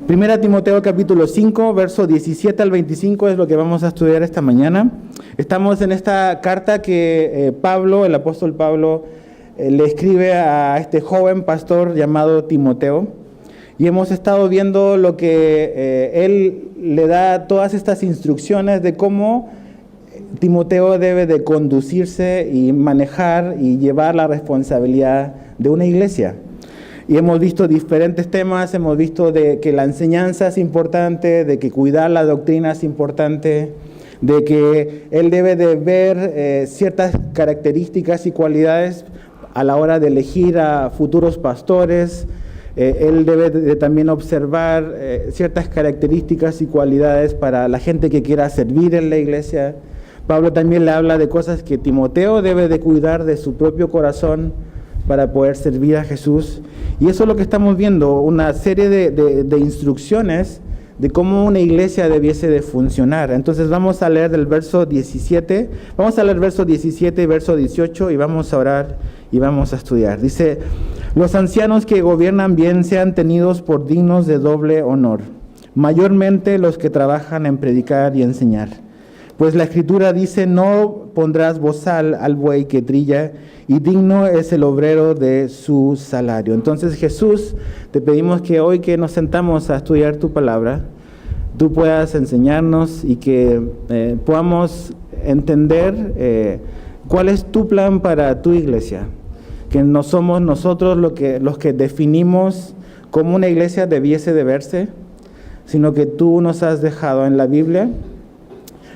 Primera Timoteo capítulo 5, verso 17 al 25 es lo que vamos a estudiar esta mañana. Estamos en esta carta que Pablo, el apóstol Pablo, le escribe a este joven pastor llamado Timoteo. Y hemos estado viendo lo que él le da todas estas instrucciones de cómo Timoteo debe de conducirse y manejar y llevar la responsabilidad de una iglesia. Y hemos visto diferentes temas, hemos visto de que la enseñanza es importante, de que cuidar la doctrina es importante, de que él debe de ver ciertas características y cualidades a la hora de elegir a futuros pastores. Él debe de también observar ciertas características y cualidades para la gente que quiera servir en la iglesia. Pablo también le habla de cosas que Timoteo debe de cuidar de su propio corazón para poder servir a Jesús. Y eso es lo que estamos viendo, una serie de instrucciones de cómo una iglesia debiese de funcionar. Entonces vamos a leer del verso 17, vamos a leer verso 17 y verso 18 y vamos a orar y vamos a estudiar. Dice: los ancianos que gobiernan bien sean tenidos por dignos de doble honor, mayormente los que trabajan en predicar y enseñar. Pues la Escritura dice: no pondrás bozal al buey que trilla, y digno es el obrero de su salario. Entonces, Jesús, te pedimos que hoy que nos sentamos a estudiar tu palabra, tú puedas enseñarnos y que podamos entender cuál es tu plan para tu iglesia. Que no somos nosotros los que definimos cómo una iglesia debiese de verse, sino que tú nos has dejado en la Biblia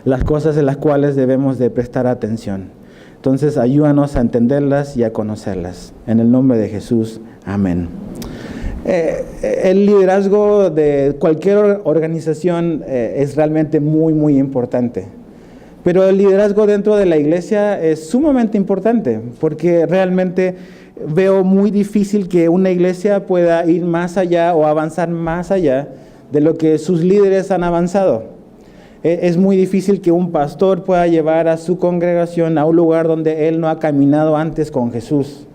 las cosas en las cuales debemos de prestar atención. Entonces, ayúdanos a entenderlas y a conocerlas. En el nombre de Jesús, amén. El liderazgo de cualquier organización es realmente muy, muy importante. Pero el liderazgo dentro de la iglesia es sumamente importante, porque realmente veo muy difícil que una iglesia pueda ir más allá o avanzar más allá de lo que sus líderes han avanzado. Es muy difícil que un pastor pueda llevar a su congregación a un lugar donde él no ha caminado antes con Jesús.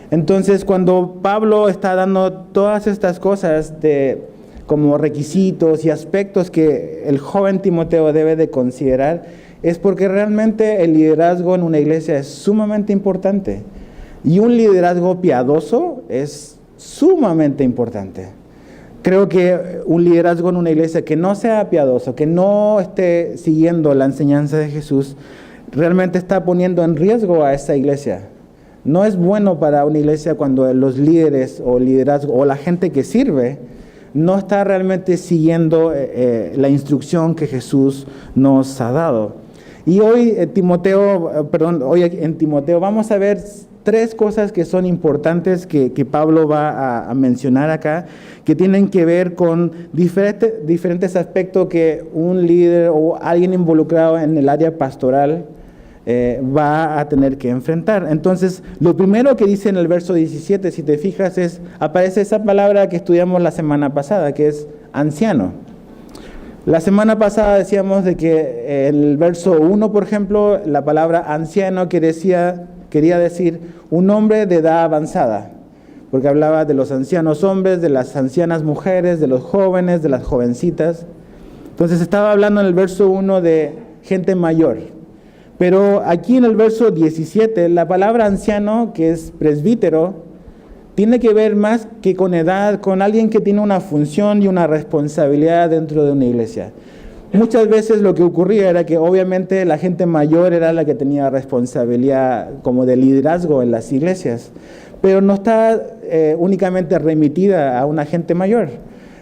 Entonces, cuando Pablo está dando todas estas cosas como requisitos y aspectos que el joven Timoteo debe de considerar, es porque realmente el liderazgo en una iglesia es sumamente importante. Y un liderazgo piadoso es sumamente importante. Creo que un liderazgo en una iglesia que no sea piadoso, que no esté siguiendo la enseñanza de Jesús, realmente está poniendo en riesgo a esa iglesia. No es bueno para una iglesia cuando los líderes o liderazgo o la gente que sirve no está realmente siguiendo la instrucción que Jesús nos ha dado. Y hoy en Timoteo vamos a ver tres cosas que son importantes que Pablo va a mencionar acá, que tienen que ver con diferentes aspectos que un líder o alguien involucrado en el área pastoral va a tener que enfrentar. Entonces, lo primero que dice en el verso 17, si te fijas, aparece esa palabra que estudiamos la semana pasada, que es anciano. La semana pasada decíamos de que en el verso 1, por ejemplo, la palabra anciano quería decir un hombre de edad avanzada, porque hablaba de los ancianos hombres, de las ancianas mujeres, de los jóvenes, de las jovencitas. Entonces estaba hablando en el verso 1 de gente mayor. Pero aquí en el verso 17, la palabra anciano, que es presbítero, tiene que ver más que con edad, con alguien que tiene una función y una responsabilidad dentro de una iglesia. Muchas veces lo que ocurría era que obviamente la gente mayor era la que tenía responsabilidad como de liderazgo en las iglesias, pero no está únicamente remitida a una gente mayor.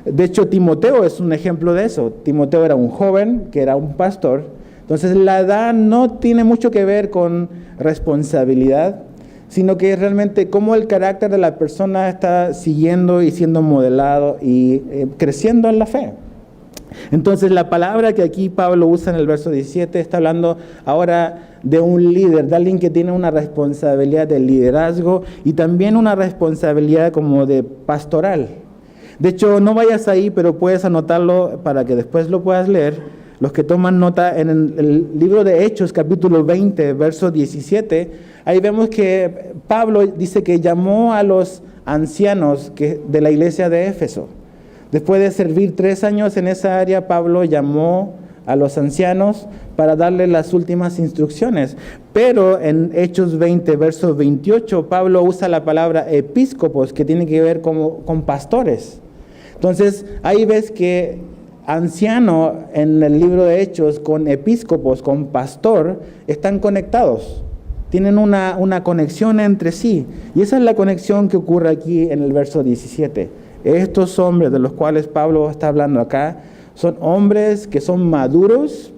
De hecho, Timoteo es un ejemplo de eso. Timoteo era un joven que era un pastor. Entonces, la edad no tiene mucho que ver con responsabilidad, sino que es realmente cómo el carácter de la persona está siguiendo y siendo modelado y creciendo en la fe. Entonces, la palabra que aquí Pablo usa en el verso 17 está hablando ahora de un líder, de alguien que tiene una responsabilidad de liderazgo y también una responsabilidad como de pastoral. De hecho, no vayas ahí, pero puedes anotarlo para que después lo puedas leer. los que toman nota, en el libro de Hechos, capítulo 20, verso 17, ahí vemos que Pablo dice que llamó a los ancianos de la iglesia de Éfeso. Después de servir 3 años en esa área, Pablo llamó a los ancianos para darles las últimas instrucciones. Pero en Hechos 20, verso 28, Pablo usa la palabra episcopos, que tiene que ver con pastores. Entonces, ahí ves que anciano en el libro de Hechos con episcopos, con pastor, están conectados. Tienen una conexión entre sí. Y esa es la conexión que ocurre aquí en el verso 17. Estos hombres de los cuales Pablo está hablando acá son hombres que son maduros,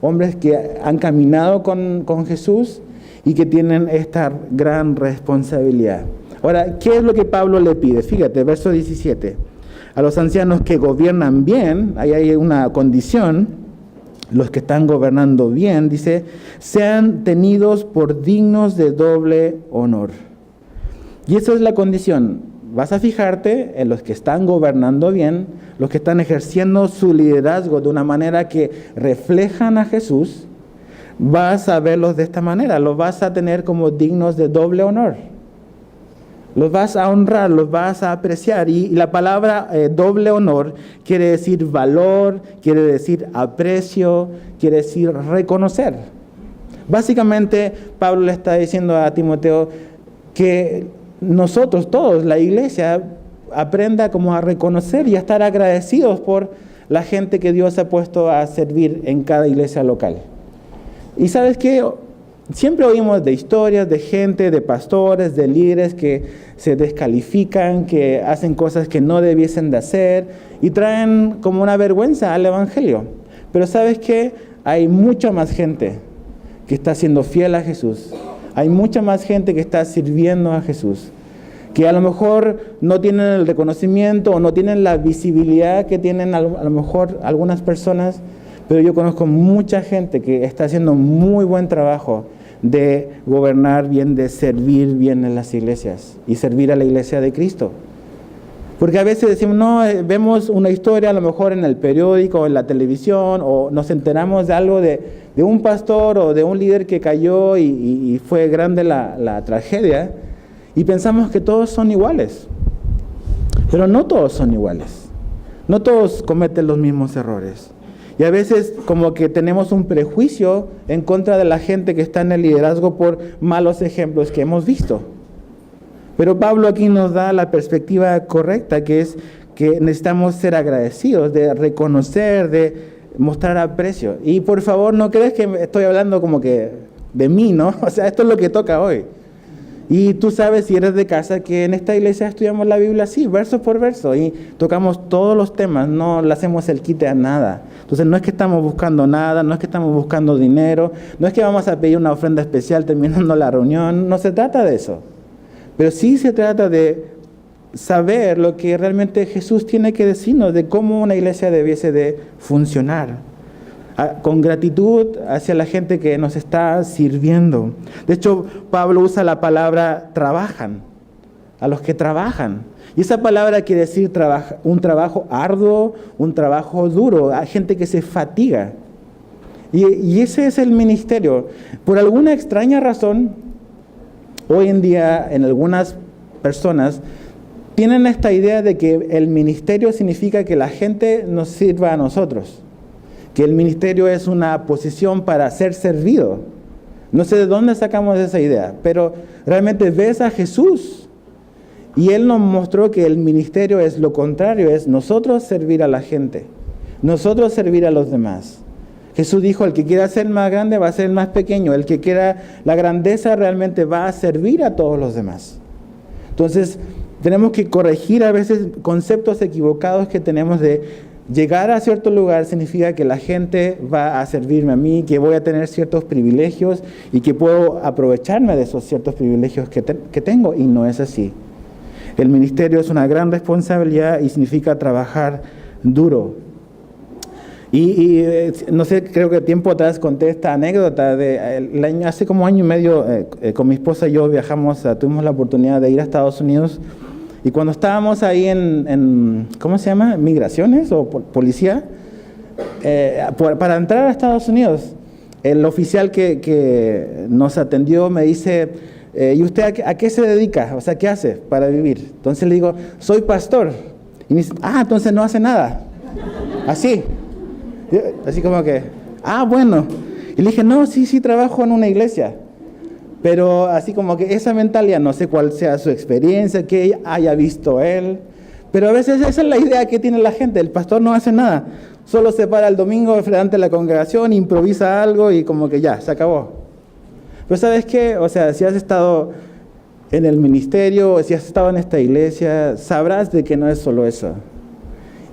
hombres que han caminado con Jesús y que tienen esta gran responsabilidad. Ahora, ¿qué es lo que Pablo le pide? Fíjate, verso 17. A los ancianos que gobiernan bien, ahí hay una condición, los que están gobernando bien, dice, sean tenidos por dignos de doble honor. Y esa es la condición. Vas a fijarte en los que están gobernando bien, los que están ejerciendo su liderazgo de una manera que reflejan a Jesús. Vas a verlos de esta manera, los vas a tener como dignos de doble honor. Los vas a honrar, los vas a apreciar. Y la palabra doble honor quiere decir valor, quiere decir aprecio, quiere decir reconocer. Básicamente, Pablo le está diciendo a Timoteo que nosotros todos, la iglesia, aprenda como a reconocer y a estar agradecidos por la gente que Dios ha puesto a servir en cada iglesia local. Y ¿sabes qué? Siempre oímos de historias de gente, de pastores, de líderes que se descalifican, que hacen cosas que no debiesen de hacer y traen como una vergüenza al evangelio. Pero ¿sabes qué? Hay mucha más gente que está siendo fiel a Jesús. Hay mucha más gente que está sirviendo a Jesús, que a lo mejor no tienen el reconocimiento o no tienen la visibilidad que tienen a lo mejor algunas personas, pero yo conozco mucha gente que está haciendo muy buen trabajo de gobernar bien, de servir bien en las iglesias y servir a la iglesia de Cristo. Porque a veces decimos, no, vemos una historia a lo mejor en el periódico o en la televisión o nos enteramos de algo de un pastor o de un líder que cayó y fue grande la tragedia y pensamos que todos son iguales. Pero no todos son iguales. No todos cometen los mismos errores. Y a veces como que tenemos un prejuicio en contra de la gente que está en el liderazgo por malos ejemplos que hemos visto. Pero Pablo aquí nos da la perspectiva correcta, que es que necesitamos ser agradecidos, de reconocer, de mostrar aprecio. Y por favor, no crees que estoy hablando como que de mí, ¿no? O sea, esto es lo que toca hoy. Y tú sabes, si eres de casa, que en esta iglesia estudiamos la Biblia así, verso por verso, y tocamos todos los temas, no le hacemos el quite a nada. Entonces no es que estamos buscando nada, no es que estamos buscando dinero, no es que vamos a pedir una ofrenda especial terminando la reunión, no se trata de eso. Pero sí se trata de saber lo que realmente Jesús tiene que decirnos de cómo una iglesia debiese de funcionar, con gratitud hacia la gente que nos está sirviendo. De hecho, Pablo usa la palabra trabajan, a los que trabajan. Y esa palabra quiere decir un trabajo arduo, un trabajo duro, a gente que se fatiga. Y ese es el ministerio. Por alguna extraña razón, hoy en día, en algunas personas, tienen esta idea de que el ministerio significa que la gente nos sirva a nosotros, que el ministerio es una posición para ser servido. No sé de dónde sacamos esa idea, pero realmente ves a Jesús y Él nos mostró que el ministerio es lo contrario, es nosotros servir a la gente, nosotros servir a los demás. Jesús dijo, el que quiera ser más grande va a ser el más pequeño, el que quiera la grandeza realmente va a servir a todos los demás. Entonces, tenemos que corregir a veces conceptos equivocados que tenemos de llegar a cierto lugar significa que la gente va a servirme a mí, que voy a tener ciertos privilegios y que puedo aprovecharme de esos ciertos privilegios que tengo, y no es así. El ministerio es una gran responsabilidad y significa trabajar duro. Y no sé, creo que tiempo atrás conté esta anécdota de hace como año y medio con mi esposa y yo tuvimos la oportunidad de ir a Estados Unidos, y cuando estábamos ahí en ¿cómo se llama? Migraciones o policía, para entrar a Estados Unidos. El oficial que nos atendió me dice, ¿y usted a qué se dedica? O sea, ¿qué hace para vivir? Entonces le digo, soy pastor. Y me dice, entonces no hace nada. Así como que, bueno. Y le dije, no, sí trabajo en una iglesia. Pero así como que esa mentalidad, no sé cuál sea su experiencia, que haya visto él. Pero a veces esa es la idea que tiene la gente, el pastor no hace nada. Solo se para el domingo frente a la congregación, improvisa algo y como que ya, se acabó. Pero ¿sabes qué? O sea, si has estado en el ministerio, si has estado en esta iglesia, sabrás de que no es solo eso.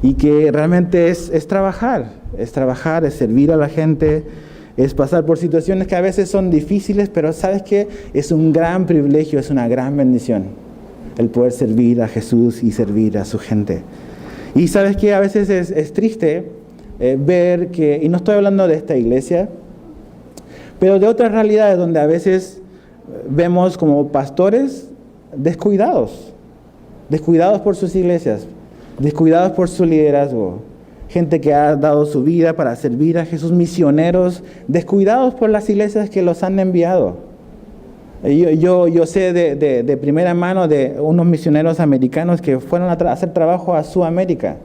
Y que realmente es trabajar, es servir a la gente, es pasar por situaciones que a veces son difíciles, pero ¿sabes qué? Es un gran privilegio, es una gran bendición el poder servir a Jesús y servir a su gente. Y ¿sabes qué? A veces es triste ver que, y no estoy hablando de esta iglesia, pero de otras realidades donde a veces vemos como pastores descuidados por sus iglesias, descuidados por su liderazgo, gente que ha dado su vida para servir a Jesús, misioneros, descuidados por las iglesias que los han enviado. Yo sé de primera mano de unos misioneros americanos que fueron a hacer trabajo a Sudamérica.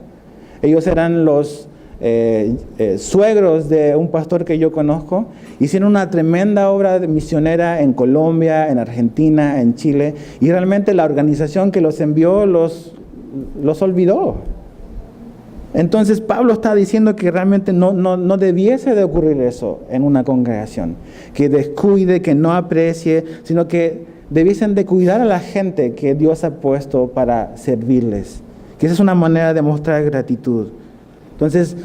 Ellos eran los suegros de un pastor que yo conozco. Hicieron una tremenda obra misionera en Colombia, en Argentina, en Chile, y realmente la organización que los envió los olvidó. Entonces Pablo está diciendo que realmente no debiese de ocurrir eso en una congregación, que descuide, que no aprecie, sino que debiesen de cuidar a la gente que Dios ha puesto para servirles, que esa es una manera de mostrar gratitud. Entonces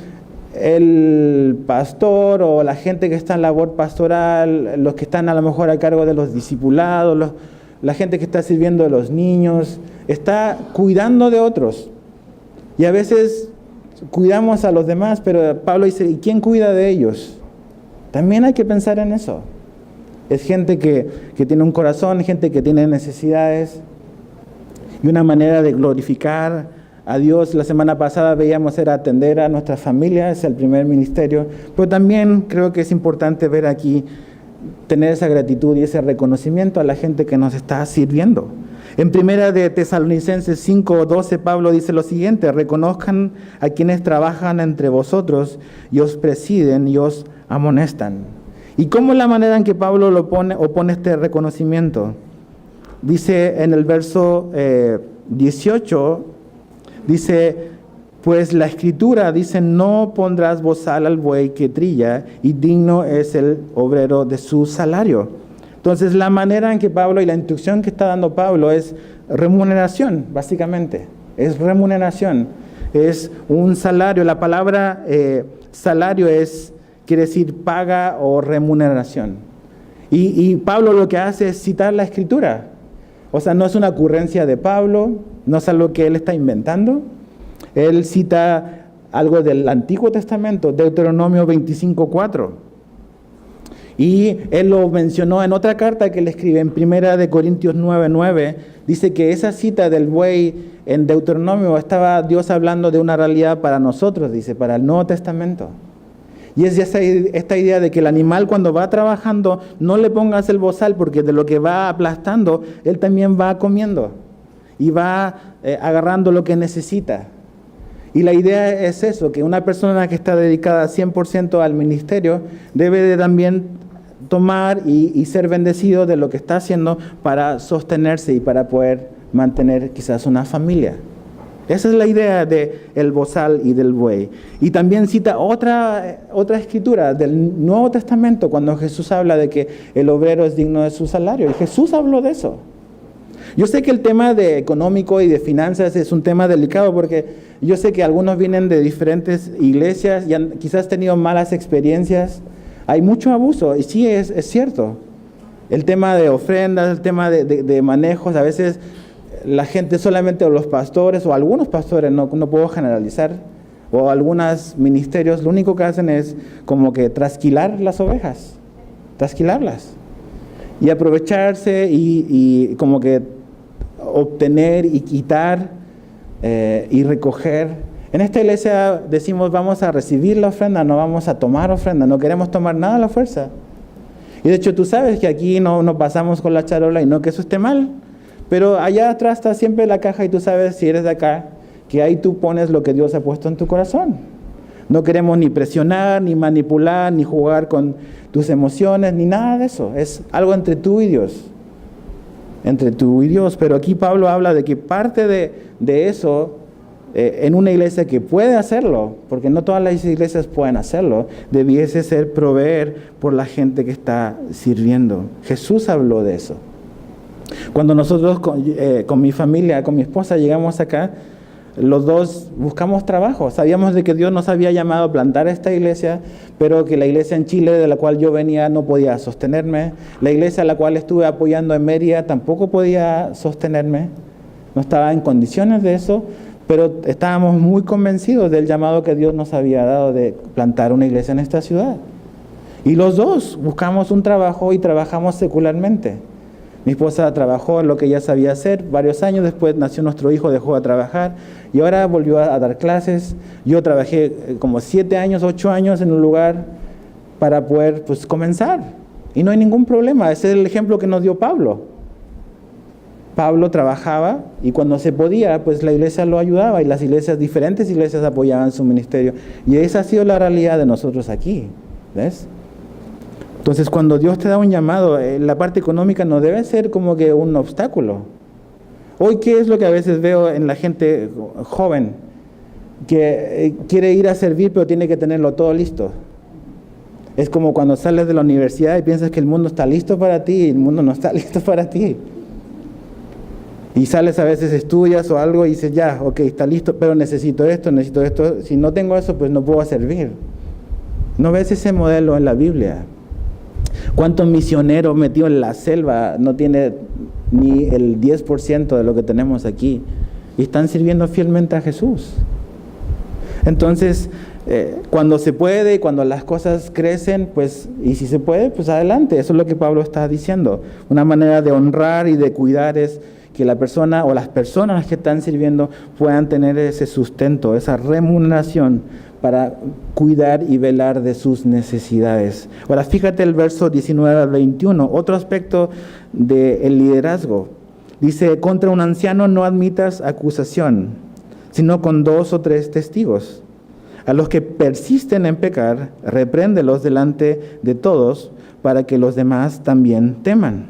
el pastor o la gente que está en labor pastoral, los que están a lo mejor a cargo de los discipulados, la gente que está sirviendo a los niños, está cuidando de otros. Y a veces cuidamos a los demás, pero Pablo dice, ¿y quién cuida de ellos? También hay que pensar en eso. Es gente que tiene un corazón, gente que tiene necesidades. Y una manera de glorificar a Dios, la semana pasada veíamos, era atender a nuestras familias, es el primer ministerio. Pero también creo que es importante ver aquí, tener esa gratitud y ese reconocimiento a la gente que nos está sirviendo. En primera de Tesalonicenses 5:12, Pablo dice lo siguiente: reconozcan a quienes trabajan entre vosotros y os presiden y os amonestan. ¿Y cómo es la manera en que Pablo opone este reconocimiento? Dice en el verso 18, dice, pues la Escritura dice, no pondrás bozal al buey que trilla, y digno es el obrero de su salario. Entonces la manera en que Pablo y la instrucción que está dando Pablo es remuneración, básicamente. Es remuneración, es un salario. La palabra salario quiere decir paga o remuneración. Y Pablo lo que hace es citar la Escritura. O sea, no es una ocurrencia de Pablo, no es algo que él está inventando. Él cita algo del Antiguo Testamento, Deuteronomio 25:4. Y él lo mencionó en otra carta que le escribe en primera de Corintios 9:9. Dice que esa cita del buey en Deuteronomio estaba Dios hablando de una realidad para nosotros, dice, para el Nuevo Testamento. Y es esta idea de que el animal cuando va trabajando no le pongas el bozal, porque de lo que va aplastando, él también va comiendo y va agarrando lo que necesita. Y la idea es eso, que una persona que está dedicada 100% al ministerio debe de también tomar y ser bendecido de lo que está haciendo para sostenerse y para poder mantener quizás una familia. Esa es la idea del bozal y del buey. Y también cita otra escritura del Nuevo Testamento cuando Jesús habla de que el obrero es digno de su salario. Y Jesús habló de eso. Yo sé que el tema de económico y de finanzas es un tema delicado porque yo sé que algunos vienen de diferentes iglesias y han quizás tenido malas experiencias. Hay mucho abuso y sí es cierto. El tema de ofrendas, el tema de manejos, a veces la gente solamente, o los pastores, o algunos pastores, no puedo generalizar, o algunos ministerios, lo único que hacen es como que trasquilar las ovejas, trasquilarlas, y aprovecharse y como que obtener y quitar y recoger. En esta iglesia decimos vamos a recibir la ofrenda, no vamos a tomar ofrenda, no queremos tomar nada a la fuerza. Y de hecho tú sabes que aquí no pasamos con la charola y no que eso esté mal, pero allá atrás está siempre la caja y tú sabes, si eres de acá, que ahí tú pones lo que Dios ha puesto en tu corazón. No queremos ni presionar, ni manipular, ni jugar con tus emociones, ni nada de eso. Es algo entre tú y Dios. Entre tú y Dios. Pero aquí Pablo habla de que parte de eso, en una iglesia que puede hacerlo, porque no todas las iglesias pueden hacerlo, debiese ser proveer por la gente que está sirviendo. Jesús habló de eso. Cuando nosotros con mi familia, con mi esposa llegamos acá, los dos buscamos trabajo. Sabíamos de que Dios nos había llamado a plantar esta iglesia, pero que la iglesia en Chile de la cual yo venía no podía sostenerme. La iglesia a la cual estuve apoyando en Mérida tampoco podía sostenerme. No estaba en condiciones de eso, pero estábamos muy convencidos del llamado que Dios nos había dado de plantar una iglesia en esta ciudad. Y los dos buscamos un trabajo y trabajamos secularmente. Mi esposa trabajó en lo que ella sabía hacer varios años, después nació nuestro hijo, dejó de trabajar y ahora volvió a dar clases. Yo trabajé como 7 años, 8 años en un lugar para poder comenzar. Y no hay ningún problema, ese es el ejemplo que nos dio Pablo. Pablo trabajaba y cuando se podía, pues la iglesia lo ayudaba y las iglesias, diferentes iglesias apoyaban su ministerio. Y esa ha sido la realidad de nosotros aquí, ¿ves? Entonces, cuando Dios te da un llamado, la parte económica no debe ser como que un obstáculo. Hoy, ¿qué es lo que a veces veo en la gente joven? Que quiere ir a servir, pero tiene que tenerlo todo listo. Es como cuando sales de la universidad y piensas que el mundo está listo para ti, y el mundo no está listo para ti. Y sales a veces, estudias o algo y dices, ya, ok, está listo, pero necesito esto. Si no tengo eso, pues no puedo servir. ¿No ves ese modelo en la Biblia? ¿Cuántos misioneros metidos en la selva no tiene ni el 10% de lo que tenemos aquí? Y están sirviendo fielmente a Jesús. Entonces, cuando se puede, cuando las cosas crecen, pues, y si se puede, pues adelante. Eso es lo que Pablo está diciendo. Una manera de honrar y de cuidar es que la persona o las personas que están sirviendo puedan tener ese sustento, esa remuneración para cuidar y velar de sus necesidades. Ahora, fíjate el verso 19 al 21, otro aspecto del liderazgo. Dice, contra un anciano no admitas acusación, sino con 2 o 3 testigos. A los que persisten en pecar, repréndelos delante de todos, para que los demás también teman.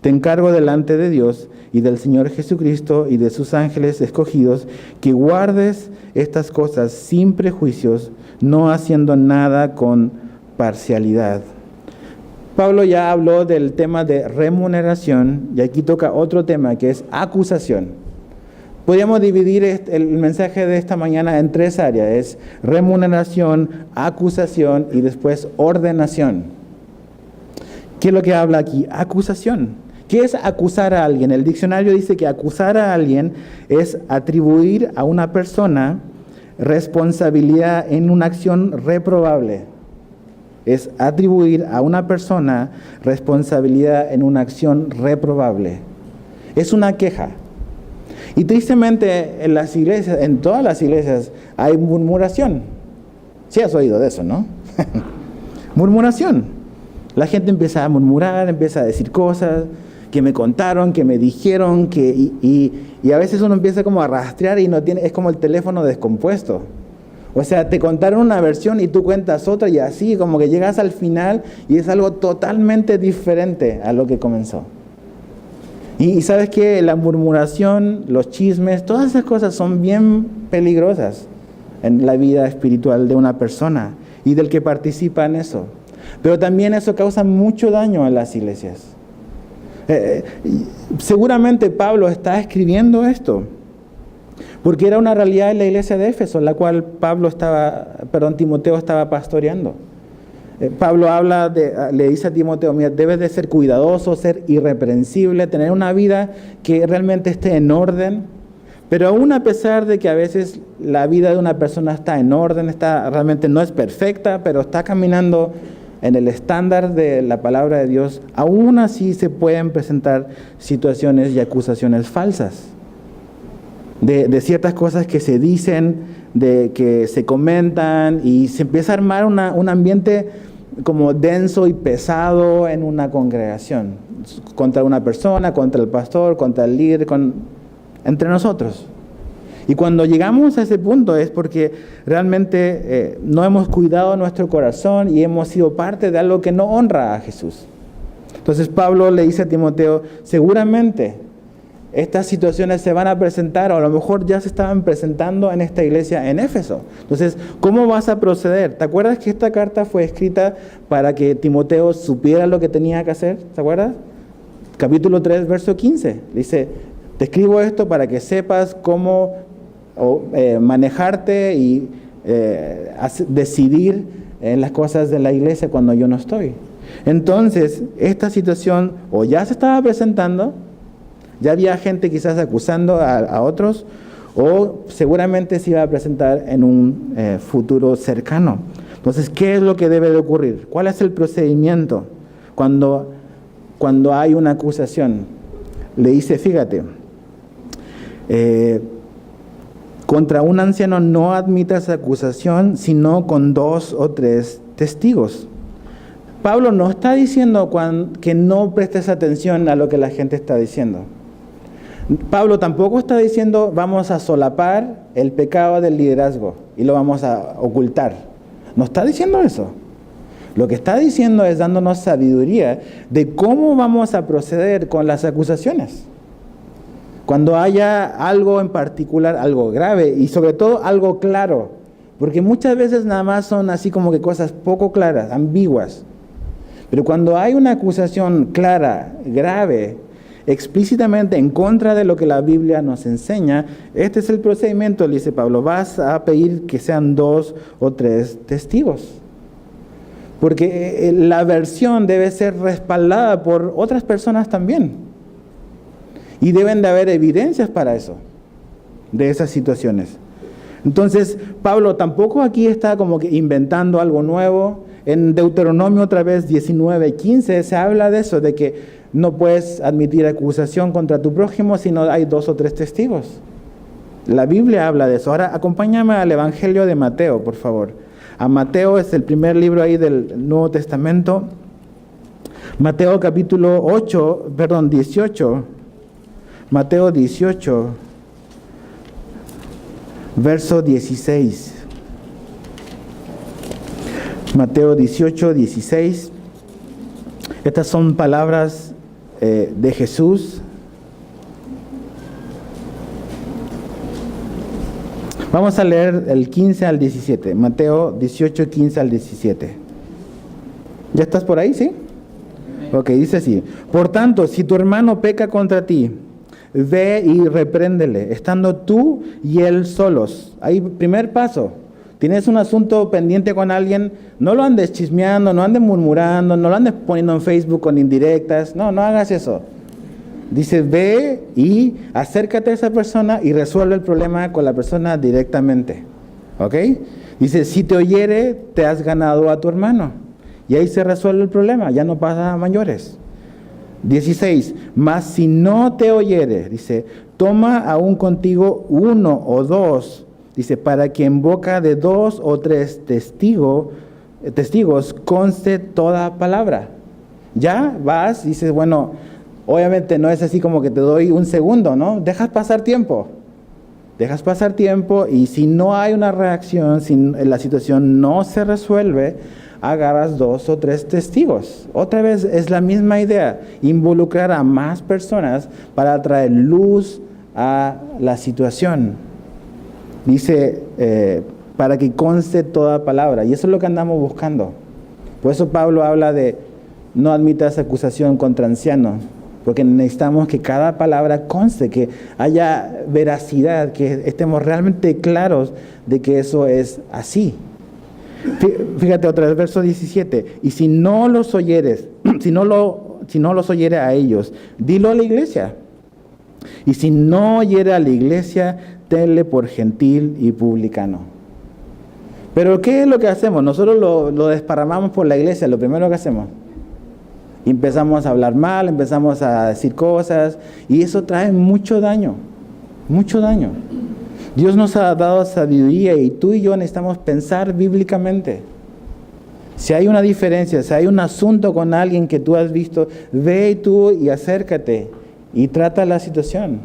Te encargo delante de Dios y del Señor Jesucristo y de sus ángeles escogidos, que guardes estas cosas sin prejuicios, no haciendo nada con parcialidad. Pablo ya habló del tema de remuneración y aquí toca otro tema que es acusación. Podríamos dividir el mensaje de esta mañana en 3 áreas, es remuneración, acusación y después ordenación. ¿Qué es lo que habla aquí? Acusación. ¿Qué es acusar a alguien? El diccionario dice que acusar a alguien es atribuir a una persona responsabilidad en una acción reprobable. Es atribuir a una persona responsabilidad en una acción reprobable. Es una queja. Y tristemente en las iglesias, en todas las iglesias, hay murmuración. Sí has oído de eso, ¿no? Murmuración. La gente empieza a murmurar, empieza a decir cosas que me contaron, que me dijeron, y a veces uno empieza como a rastrear y no tiene, es como el teléfono descompuesto. O sea, te contaron una versión y tú cuentas otra y así como que llegas al final y es algo totalmente diferente a lo que comenzó. Y sabes que la murmuración, los chismes, todas esas cosas son bien peligrosas en la vida espiritual de una persona y del que participa en eso. Pero también eso causa mucho daño en las iglesias. Seguramente Pablo está escribiendo esto porque era una realidad en la iglesia de Éfeso, en la cual Timoteo estaba pastoreando. Pablo le dice a Timoteo, mira, debes de ser cuidadoso, ser irreprensible, tener una vida que realmente esté en orden. Pero aún a pesar de que a veces la vida de una persona está en orden, realmente no es perfecta, pero está caminando en el estándar de la palabra de Dios, aún así se pueden presentar situaciones y acusaciones falsas de ciertas cosas que se dicen de que se comentan y se empieza a armar un ambiente como denso y pesado en una congregación, contra una persona, contra el pastor, contra el líder, entre nosotros. Y cuando llegamos a ese punto es porque realmente no hemos cuidado nuestro corazón y hemos sido parte de algo que no honra a Jesús. Entonces Pablo le dice a Timoteo, seguramente estas situaciones se van a presentar, o a lo mejor ya se estaban presentando en esta iglesia en Éfeso. Entonces, ¿cómo vas a proceder? ¿Te acuerdas que esta carta fue escrita para que Timoteo supiera lo que tenía que hacer? ¿Te acuerdas? Capítulo 3, verso 15. Dice, te escribo esto para que sepas cómo manejarte y decidir en las cosas de la iglesia cuando yo no estoy. Entonces, esta situación o ya se estaba presentando, ya había gente quizás acusando a otros, o seguramente se iba a presentar en un futuro cercano. Entonces, ¿qué es lo que debe de ocurrir? ¿Cuál es el procedimiento cuando hay una acusación? Le dice, fíjate, contra un anciano no admitas acusación, sino con 2 o 3 testigos. Pablo no está diciendo que no prestes atención a lo que la gente está diciendo. Pablo tampoco está diciendo vamos a solapar el pecado del liderazgo y lo vamos a ocultar. No está diciendo eso. Lo que está diciendo es dándonos sabiduría de cómo vamos a proceder con las acusaciones. Cuando haya algo en particular, algo grave y sobre todo algo claro. Porque muchas veces nada más son así como que cosas poco claras, ambiguas. Pero cuando hay una acusación clara, grave, explícitamente en contra de lo que la Biblia nos enseña, este es el procedimiento, le dice Pablo, vas a pedir que sean 2 o 3 testigos. Porque la versión debe ser respaldada por otras personas también. Y deben de haber evidencias para eso, de esas situaciones. Entonces, Pablo tampoco aquí está como que inventando algo nuevo. En Deuteronomio otra vez 19:15 se habla de eso, de que no puedes admitir acusación contra tu prójimo si no hay 2 o 3 testigos. La Biblia habla de eso. Ahora, acompáñame al Evangelio de Mateo, por favor. A Mateo es el primer libro ahí del Nuevo Testamento. Mateo capítulo 18. Mateo 18, verso 16. Mateo 18, 16. Estas son palabras de Jesús. Vamos a leer el 15 al 17. Mateo 18, 15 al 17. ¿Ya estás por ahí, sí? Ok, dice así. Por tanto, si tu hermano peca contra ti, ve y repréndele, estando tú y él solos. Ahí, primer paso. Tienes un asunto pendiente con alguien, no lo andes chismeando, no andes murmurando, no lo andes poniendo en Facebook con indirectas. No hagas eso. Dice, ve y acércate a esa persona y resuelve el problema con la persona directamente. ¿Ok? Dice, si te oyere, te has ganado a tu hermano. Y ahí se resuelve el problema, ya no pasa a mayores. 16, mas si no te oyere, dice, toma aún contigo 1 o 2, dice, para que en boca de 2 o 3 testigos conste toda palabra. Ya vas, dices, bueno, obviamente no es así como que te doy un segundo, ¿no? Dejas pasar tiempo y si no hay una reacción, si la situación no se resuelve, agarras 2 o 3 testigos. Otra vez es la misma idea, involucrar a más personas para traer luz a la situación. Dice, para que conste toda palabra. Y eso es lo que andamos buscando. Por eso Pablo habla de no admitas acusación contra ancianos, porque necesitamos que cada palabra conste, que haya veracidad, que estemos realmente claros de que eso es así. Fíjate otra vez, verso 17. Y si no los oyeres, si no los oyere a ellos, dilo a la iglesia. Y si no oyere a la iglesia, tenle por gentil y publicano. Pero ¿qué es lo que hacemos? Nosotros lo desparramamos por la iglesia, lo primero que hacemos. Y empezamos a hablar mal, empezamos a decir cosas, y eso trae mucho daño, mucho daño. Dios nos ha dado sabiduría y tú y yo necesitamos pensar bíblicamente. Si hay una diferencia, si hay un asunto con alguien que tú has visto, ve tú y acércate y trata la situación.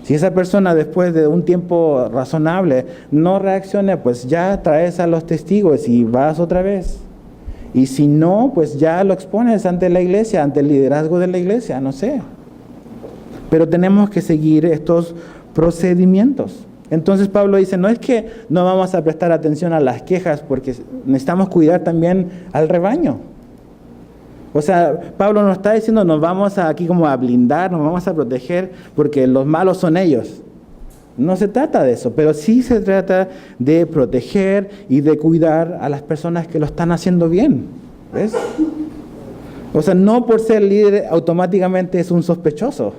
Si esa persona después de un tiempo razonable no reacciona, pues ya traes a los testigos y vas otra vez. Y si no, pues ya lo expones ante la iglesia, ante el liderazgo de la iglesia, no sé. Pero tenemos que seguir estos procedimientos. Entonces Pablo dice, no es que no vamos a prestar atención a las quejas, porque necesitamos cuidar también al rebaño. O sea, Pablo nos está diciendo, nos vamos aquí como a blindar, nos vamos a proteger, porque los malos son ellos. No se trata de eso, pero sí se trata de proteger y de cuidar a las personas que lo están haciendo bien. ¿Ves? O sea, no por ser líder automáticamente es un sospechoso.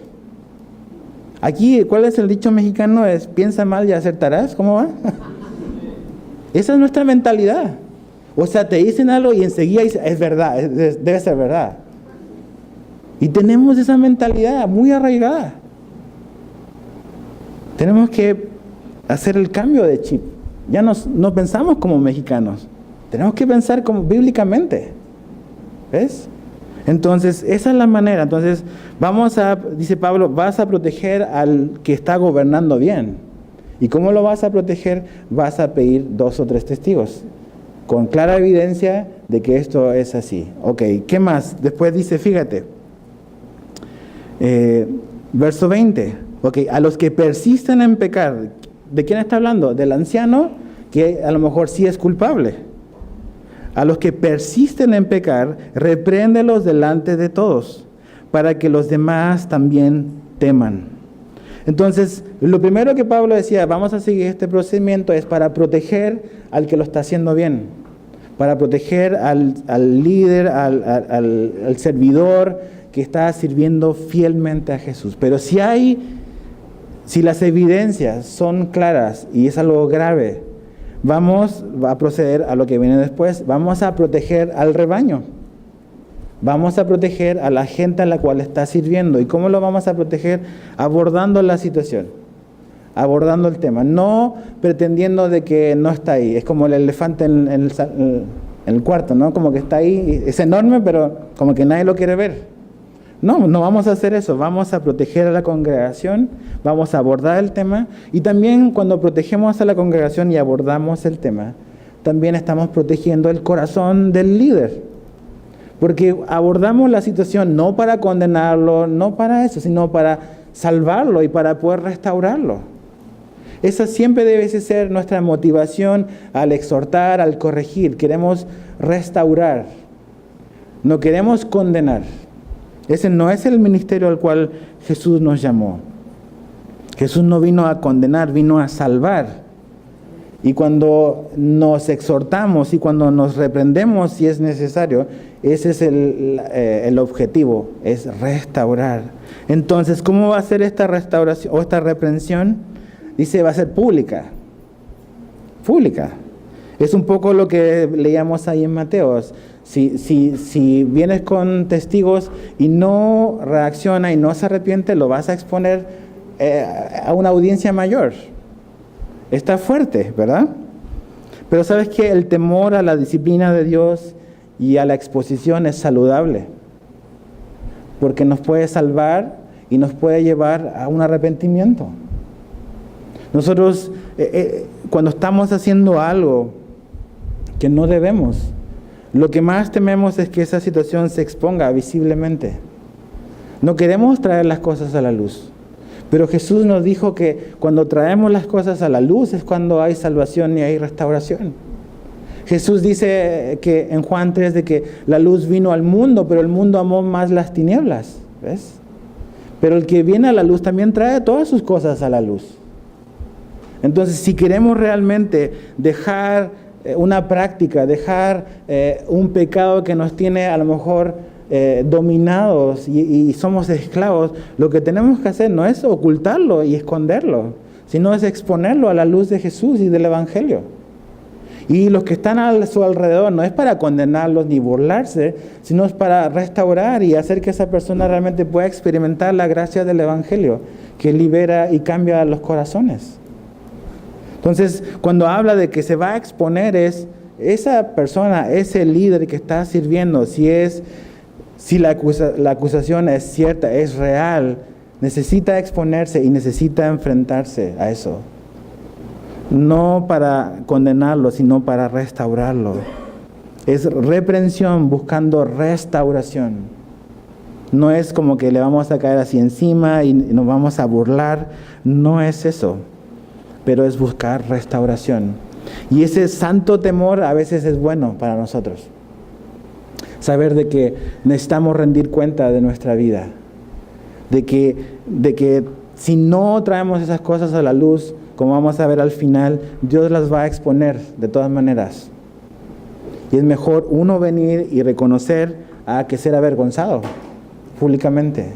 Aquí, ¿cuál es el dicho mexicano? Es piensa mal y acertarás. ¿Cómo va? Esa es nuestra mentalidad. O sea, te dicen algo y enseguida dicen, es verdad, debe ser verdad. Y tenemos esa mentalidad muy arraigada. Tenemos que hacer el cambio de chip. Ya no pensamos como mexicanos. Tenemos que pensar como bíblicamente. ¿Ves? Entonces, esa es la manera. Entonces, dice Pablo, vas a proteger al que está gobernando bien. ¿Y cómo lo vas a proteger? Vas a pedir 2 o 3 testigos, con clara evidencia de que esto es así. Ok, ¿qué más? Después dice, fíjate, verso 20. Ok, a los que persisten en pecar, ¿de quién está hablando? Del anciano, que a lo mejor sí es culpable. A los que persisten en pecar, repréndelos delante de todos, para que los demás también teman. Entonces, lo primero que Pablo decía, vamos a seguir este procedimiento, es para proteger al que lo está haciendo bien, para proteger al líder, al servidor que está sirviendo fielmente a Jesús. Pero si las evidencias son claras y es algo grave, vamos a proceder a lo que viene después. Vamos a proteger al rebaño. Vamos a proteger a la gente a la cual está sirviendo. ¿Y cómo lo vamos a proteger? Abordando la situación, abordando el tema, no pretendiendo de que no está ahí. Es como el elefante en el cuarto, ¿no? Como que está ahí, es enorme, pero como que nadie lo quiere ver. No vamos a hacer eso. Vamos a proteger a la congregación, vamos a abordar el tema. Y también cuando protegemos a la congregación y abordamos el tema, también estamos protegiendo el corazón del líder. Porque abordamos la situación no para condenarlo, no para eso, sino para salvarlo y para poder restaurarlo. Esa siempre debe ser nuestra motivación al exhortar, al corregir. Queremos restaurar, no queremos condenar. Ese no es el ministerio al cual Jesús nos llamó. Jesús no vino a condenar, vino a salvar. Y cuando nos exhortamos y cuando nos reprendemos si es necesario, ese es el objetivo, es restaurar. Entonces, ¿cómo va a ser esta restauración o esta reprensión? Dice, va a ser pública. Pública. Es un poco lo que leíamos ahí en Mateo. Si vienes con testigos y no reacciona y no se arrepiente, lo vas a exponer a una audiencia mayor. Está fuerte, ¿verdad? Pero sabes que el temor a la disciplina de Dios y a la exposición es saludable, porque nos puede salvar y nos puede llevar a un arrepentimiento. Nosotros, cuando estamos haciendo algo que no debemos, lo que más tememos es que esa situación se exponga visiblemente. No queremos traer las cosas a la luz. Pero Jesús nos dijo que cuando traemos las cosas a la luz es cuando hay salvación y hay restauración. Jesús dice que en Juan 3 de que la luz vino al mundo, pero el mundo amó más las tinieblas. ¿Ves? Pero el que viene a la luz también trae todas sus cosas a la luz. Entonces, si queremos realmente dejar una práctica, dejar un pecado que nos tiene a lo mejor dominados y somos esclavos, lo que tenemos que hacer no es ocultarlo y esconderlo, sino es exponerlo a la luz de Jesús y del Evangelio. Y los que están a su alrededor no es para condenarlos ni burlarse, sino es para restaurar y hacer que esa persona realmente pueda experimentar la gracia del Evangelio que libera y cambia los corazones. Entonces, cuando habla de que se va a exponer, es esa persona, ese líder que está sirviendo, si la acusación es cierta, es real, necesita exponerse y necesita enfrentarse a eso. No para condenarlo, sino para restaurarlo. Es reprensión buscando restauración. No es como que le vamos a caer así encima y nos vamos a burlar. No es eso. Pero es buscar restauración. Y ese santo temor a veces es bueno para nosotros. Saber de que necesitamos rendir cuenta de nuestra vida. De que si no traemos esas cosas a la luz, como vamos a ver al final, Dios las va a exponer de todas maneras. Y es mejor uno venir y reconocer a que ser avergonzado públicamente.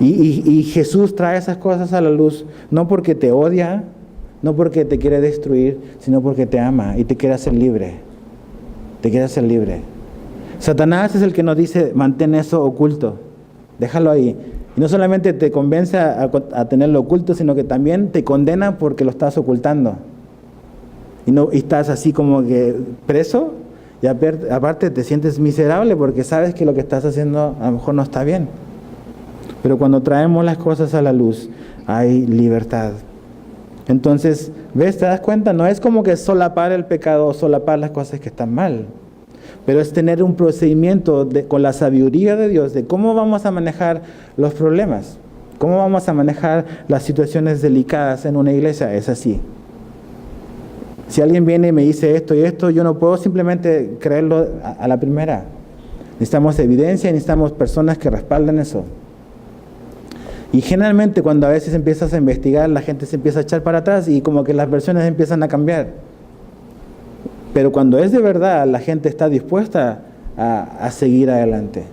Y Jesús trae esas cosas a la luz, no porque te odia, no porque te quiere destruir, sino porque te ama y te quiere hacer libre. Te quiere hacer libre. Satanás es el que nos dice, mantén eso oculto, déjalo ahí. Y no solamente te convence a tenerlo oculto, sino que también te condena porque lo estás ocultando. Y estás así como que preso, y aparte te sientes miserable porque sabes que lo que estás haciendo a lo mejor no está bien. Pero cuando traemos las cosas a la luz, hay libertad. Entonces, ¿ves? ¿Te das cuenta? No es como que solapar el pecado o solapar las cosas que están mal. Pero es tener un procedimiento con la sabiduría de Dios de cómo vamos a manejar los problemas, cómo vamos a manejar las situaciones delicadas en una iglesia. Es así. Si alguien viene y me dice esto y esto, yo no puedo simplemente creerlo a la primera. Necesitamos evidencia y necesitamos personas que respalden eso. Y generalmente cuando a veces empiezas a investigar, la gente se empieza a echar para atrás y como que las versiones empiezan a cambiar. Pero cuando es de verdad, la gente está dispuesta a seguir adelante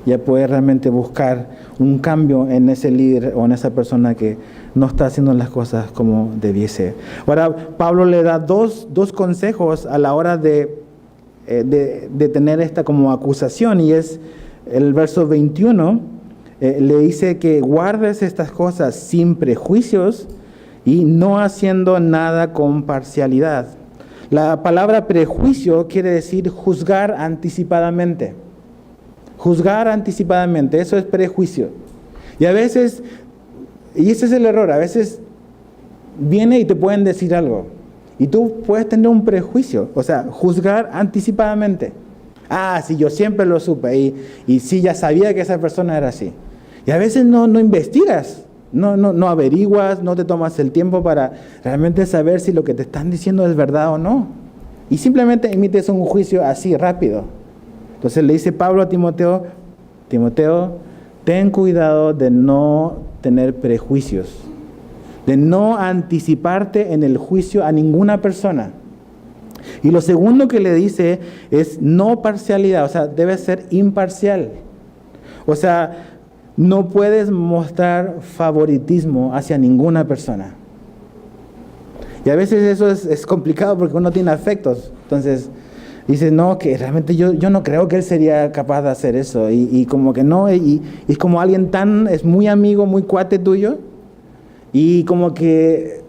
y a poder realmente buscar un cambio en ese líder o en esa persona que no está haciendo las cosas como debiese. Ahora, Pablo le da dos consejos a la hora de tener esta como acusación, y es el verso 21, le dice que guardes estas cosas sin prejuicios y no haciendo nada con parcialidad. La palabra prejuicio quiere decir juzgar anticipadamente. Juzgar anticipadamente, eso es prejuicio. Y a veces, y ese es el error, a veces viene y te pueden decir algo. Y tú puedes tener un prejuicio, o sea, juzgar anticipadamente. Ah, sí, yo siempre lo supe y sí, ya sabía que esa persona era así. Y a veces no investigas. No averiguas, no te tomas el tiempo para realmente saber si lo que te están diciendo es verdad o no. Y simplemente emites un juicio así, rápido. Entonces le dice Pablo a Timoteo, ten cuidado de no tener prejuicios, de no anticiparte en el juicio a ninguna persona. Y lo segundo que le dice es no parcialidad, o sea, debes ser imparcial. O sea, no puedes mostrar favoritismo hacia ninguna persona. Y a veces eso es complicado porque uno tiene afectos. Entonces dice, no, que realmente yo no creo que él sería capaz de hacer eso. Y como que no, y es como alguien es muy amigo, muy cuate tuyo. Y como que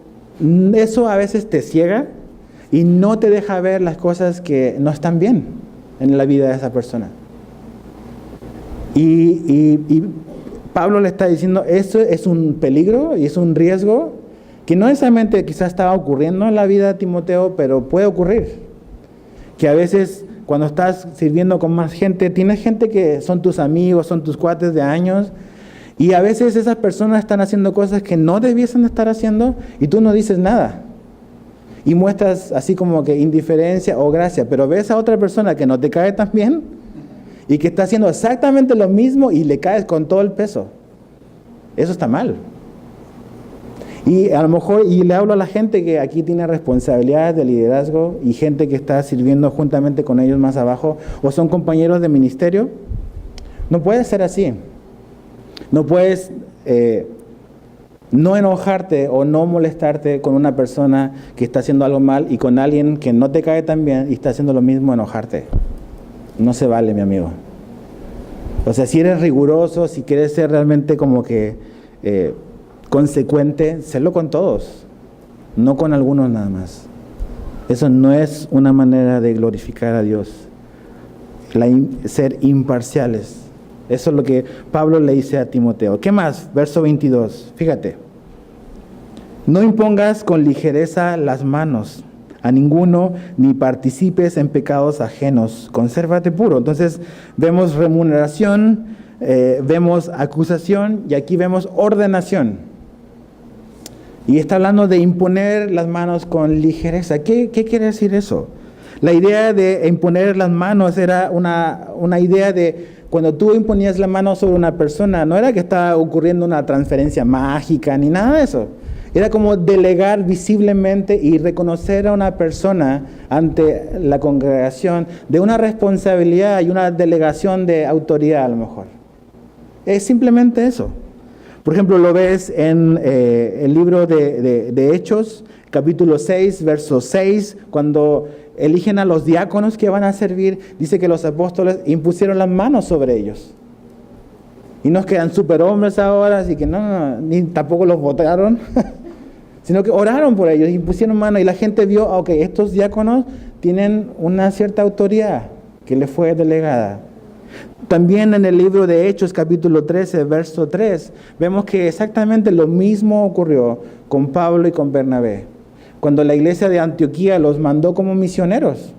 eso a veces te ciega y no te deja ver las cosas que no están bien en la vida de esa persona. Y Pablo le está diciendo, eso es un peligro y es un riesgo que no necesariamente quizás estaba ocurriendo en la vida de Timoteo, pero puede ocurrir. Que a veces cuando estás sirviendo con más gente, tienes gente que son tus amigos, son tus cuates de años, y a veces esas personas están haciendo cosas que no debiesen estar haciendo y tú no dices nada. Y muestras así como que indiferencia o gracia, pero ves a otra persona que no te cae tan bien, y que está haciendo exactamente lo mismo y le caes con todo el peso. Eso está mal. Y a lo mejor, y le hablo a la gente que aquí tiene responsabilidades de liderazgo y gente que está sirviendo juntamente con ellos más abajo o son compañeros de ministerio. No puede ser así. No puedes no enojarte o no molestarte con una persona que está haciendo algo mal y con alguien que no te cae tan bien y está haciendo lo mismo, enojarte. No se vale, mi amigo. O sea, si eres riguroso, si quieres ser realmente como que consecuente, sélo con todos. no con algunos nada más. Eso no es una manera de glorificar a Dios, ser imparciales. Eso es lo que Pablo le dice a Timoteo. ¿Qué más? Verso 22, fíjate. No impongas con ligereza las manos a ninguno, ni participes en pecados ajenos. Consérvate puro. Entonces vemos remuneración, vemos acusación y aquí vemos ordenación. Y está hablando de imponer las manos con ligereza. ¿Qué quiere decir eso? La idea de imponer las manos era una idea de cuando tú imponías la mano sobre una persona, no era que estaba ocurriendo una transferencia mágica ni nada de eso. Era como delegar visiblemente y reconocer a una persona ante la congregación de una responsabilidad y una delegación de autoridad a lo mejor. Es simplemente eso. Por ejemplo, lo ves en el libro de Hechos, capítulo 6, verso 6, cuando eligen a los diáconos que van a servir, dice que los apóstoles impusieron las manos sobre ellos. Y no es que eran superhombres ahora, así que no, ni tampoco los votaron, sino que oraron por ellos, impusieron manos y la gente vio, ok, estos diáconos tienen una cierta autoridad que les fue delegada. También en el libro de Hechos, capítulo 13, verso 3, vemos que exactamente lo mismo ocurrió con Pablo y con Bernabé. Cuando la iglesia de Antioquía los mandó como misioneros,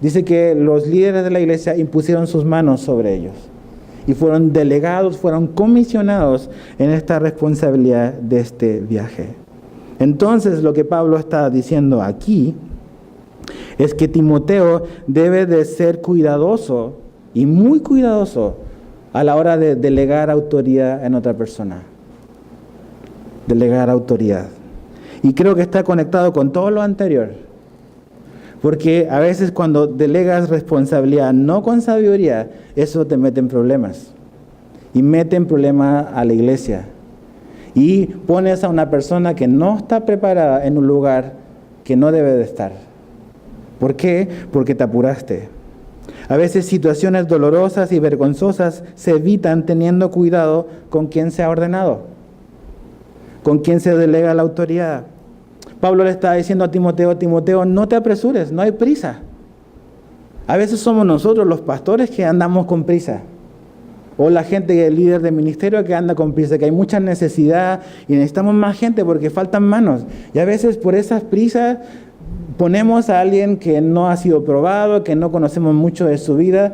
dice que los líderes de la iglesia impusieron sus manos sobre ellos y fueron delegados, fueron comisionados en esta responsabilidad de este viaje. Entonces, lo que Pablo está diciendo aquí es que Timoteo debe de ser cuidadoso y muy cuidadoso a la hora de delegar autoridad en otra persona. Delegar autoridad. Y creo que está conectado con todo lo anterior. Porque a veces cuando delegas responsabilidad no con sabiduría, eso te mete en problemas. Y mete en problemas a la iglesia. Y pones a una persona que no está preparada en un lugar que no debe de estar. ¿Por qué? Porque te apuraste. A veces situaciones dolorosas y vergonzosas se evitan teniendo cuidado con quién se ha ordenado, con quién se delega la autoridad. Pablo le está diciendo a Timoteo, Timoteo, no te apresures, no hay prisa. A veces somos nosotros los pastores que andamos con prisa. O la gente, el líder de ministerio que anda con prisa, que hay mucha necesidad y necesitamos más gente porque faltan manos. Y a veces por esas prisas ponemos a alguien que no ha sido probado, que no conocemos mucho de su vida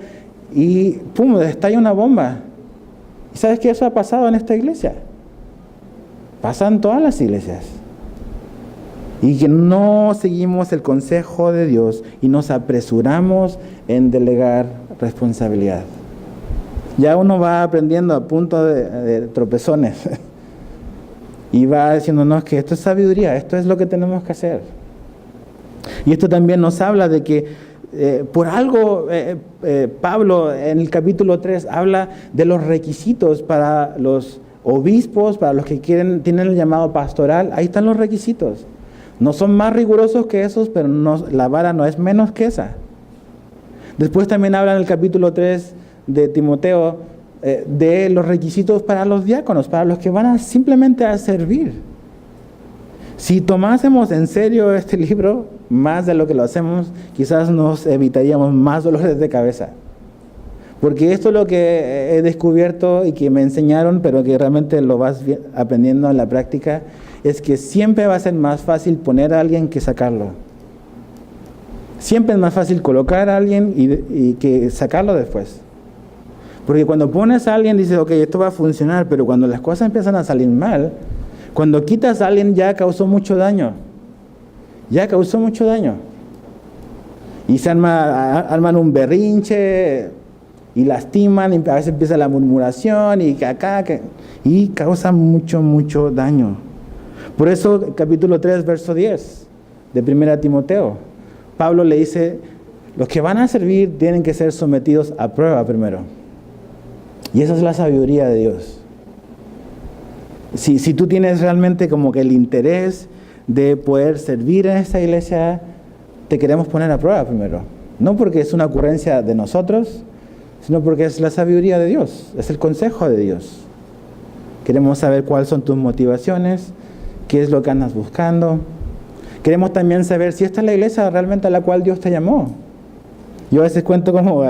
y ¡pum!, estalla una bomba. ¿Y sabes qué? Eso ha pasado en esta iglesia. Pasa en todas las iglesias. Y que no seguimos el consejo de Dios y nos apresuramos en delegar responsabilidad. Ya uno va aprendiendo a punto de tropezones y va diciendo, no, es que esto es sabiduría, esto es lo que tenemos que hacer. Y esto también nos habla de que por algo Pablo en el capítulo 3 habla de los requisitos para los obispos, para los que tienen el llamado pastoral. Ahí están los requisitos. No son más rigurosos que esos, pero la vara no es menos que esa. Después también habla en el capítulo 3 de Timoteo de los requisitos para los diáconos, para los que van simplemente a servir. Si tomásemos en serio este libro, más de lo que lo hacemos, quizás nos evitaríamos más dolores de cabeza. Porque esto es lo que he descubierto y que me enseñaron, pero que realmente lo vas aprendiendo en la práctica, es que siempre va a ser más fácil poner a alguien que sacarlo. Siempre es más fácil colocar a alguien y que sacarlo después. Porque cuando pones a alguien dices, ok, esto va a funcionar, pero cuando las cosas empiezan a salir mal, cuando quitas a alguien ya causó mucho daño. Ya causó mucho daño. Y se arman un berrinche y lastiman, y a veces empieza la murmuración y y causa mucho daño. Por eso, capítulo 3, verso 10 de 1 Timoteo, Pablo le dice, los que van a servir tienen que ser sometidos a prueba primero. Y esa es la sabiduría de Dios. Si tú tienes realmente como que el interés de poder servir en esta iglesia, te queremos poner a prueba primero. No porque es una ocurrencia de nosotros, sino porque es la sabiduría de Dios, es el consejo de Dios. Queremos saber cuáles son tus motivaciones, qué es lo que andas buscando. Queremos también saber si esta es la iglesia realmente a la cual Dios te llamó. Yo a veces cuento como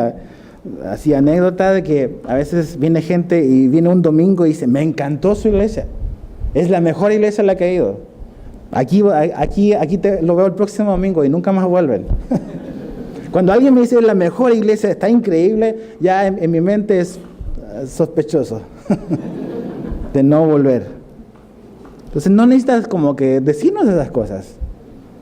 así anécdota de que a veces viene gente y viene un domingo y dice, me encantó su iglesia. Es la mejor iglesia a la que he ido. Aquí lo veo el próximo domingo y nunca más vuelven. Cuando alguien me dice la mejor iglesia, está increíble, ya en mi mente es sospechoso de no volver. Entonces no necesitas como que decirnos esas cosas.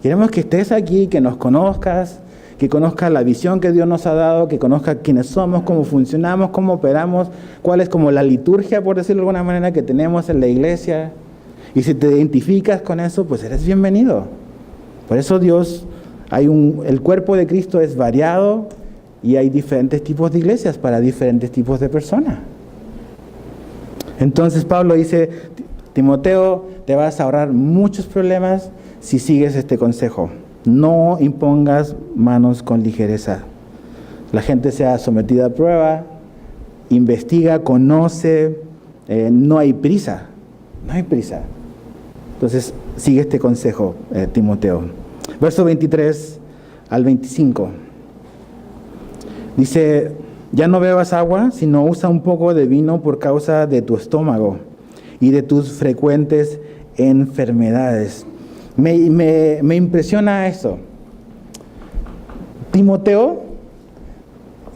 Queremos que estés aquí, que nos conozcas, que conozcas la visión que Dios nos ha dado, que conozcas quiénes somos, cómo funcionamos, cómo operamos, cuál es como la liturgia, por decirlo de alguna manera, que tenemos en la iglesia. Y si te identificas con eso, pues eres bienvenido. Por eso el cuerpo de Cristo es variado y hay diferentes tipos de iglesias para diferentes tipos de personas. Entonces Pablo dice, Timoteo, te vas a ahorrar muchos problemas si sigues este consejo. No impongas manos con ligereza. La gente sea sometida a prueba, investiga, conoce, no hay prisa. No hay prisa. Entonces, sigue este consejo, Timoteo. Verso 23 al 25. Dice, ya no bebas agua, sino usa un poco de vino por causa de tu estómago y de tus frecuentes enfermedades. Me impresiona eso. Timoteo